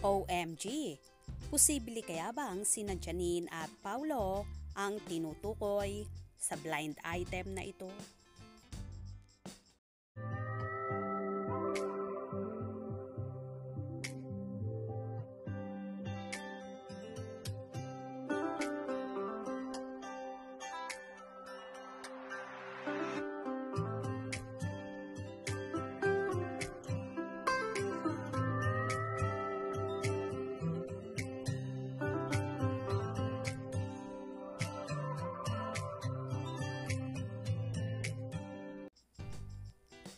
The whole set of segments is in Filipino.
OMG! Posible kaya bang sina Janine at Paulo ang tinutukoy sa blind item na ito?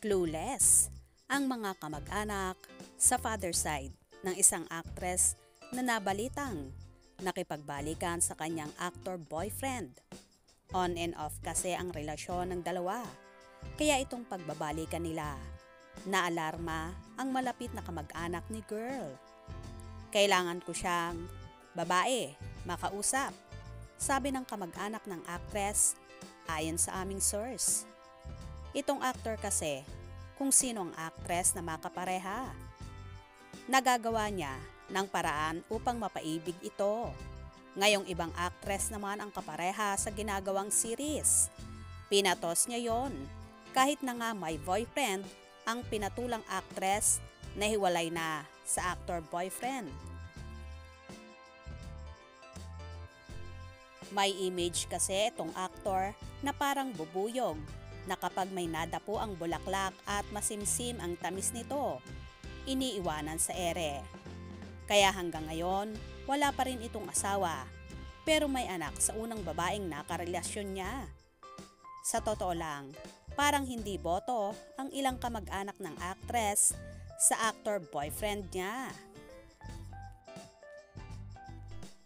Clueless ang mga kamag-anak sa father side ng isang actress na nabalitang nakipagbalikan sa kanyang actor boyfriend. On and off kasi ang relasyon ng dalawa, kaya itong pagbabalikan nila, naalarma ang malapit na kamag-anak ni girl. Kailangan ko siyang babae, makausap, sabi ng kamag-anak ng actress ayon sa aming source. Itong actor kasi, kung sino ang actress na makapareha. Nagagawa niya ng paraan upang mapaibig ito. Ngayong ibang actress naman ang kapareha sa ginagawang series. Pinatos niya yon, kahit na nga may boyfriend ang pinatulang actress na hiwalay na sa actor boyfriend. May image kasi itong actor na parang bubuyog na kapag may nadapo ang bulaklak at masimsim ang tamis nito, iniiwanan sa ere. Kaya hanggang ngayon, wala pa rin itong asawa, pero may anak sa unang babaeng nakarelasyon niya. Sa totoo lang, parang hindi boto ang ilang kamag-anak ng actress sa actor boyfriend niya.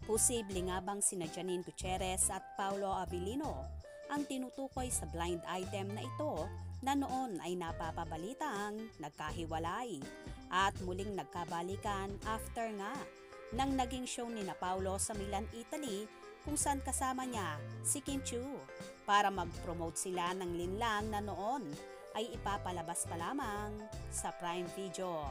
Posible nga bang sina Janine Gutierrez at Paulo Abilino ang tinutukoy sa blind item na ito na noon ay napapabalitang nagkahiwalay at muling nagkabalikan after nga nang naging show ni na Paulo sa Milan, Italy kung saan kasama niya si Kim Chiu para mag-promote sila ng linlang na noon ay ipapalabas pa lamang sa Prime Video.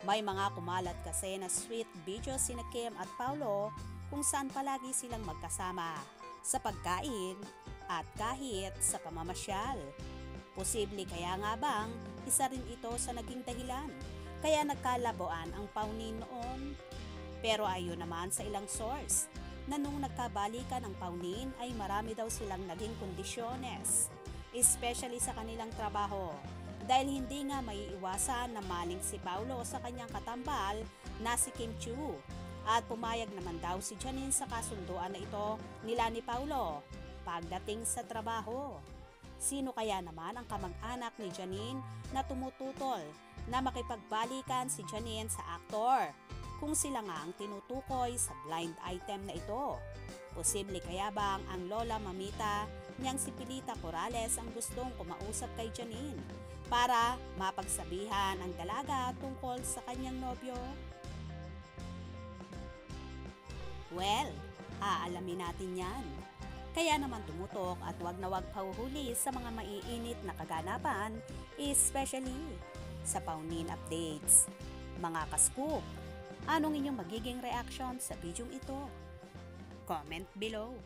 May mga kumalat kasi na sweet video sina Kim at Paulo kung saan palagi silang magkasama sa pagkain at kahit sa pamamasyal. Posible kaya nga bang isa rin ito sa naging dahilan kaya nagkalabuan ang paunin noon? Pero ayon naman sa ilang source na nung nagkabalikan ang paunin ay marami daw silang naging kondisyones, especially sa kanilang trabaho, dahil hindi nga maiiwasan na maling si Paulo sa kanyang katambal na si Kim Chiu. At pumayag naman daw si Janine sa kasunduan na ito nila ni Paulo pagdating sa trabaho. Sino kaya naman ang kamag-anak ni Janine na tumututol na makipagbalikan si Janine sa aktor kung sila nga ang tinutukoy sa blind item na ito? Posible kaya bang ang lola mamita niyang si Pilita Corrales ang gustong kumausap kay Janine para mapagsabihan ang dalaga tungkol sa kanyang nobyo? Well, aalamin natin yan. Kaya naman tumutok at wag na wag pahuhuli sa mga maiinit na kaganapan, especially sa paunin updates. Mga ka-scoop, anong inyong magiging reaction sa video ito? Comment below.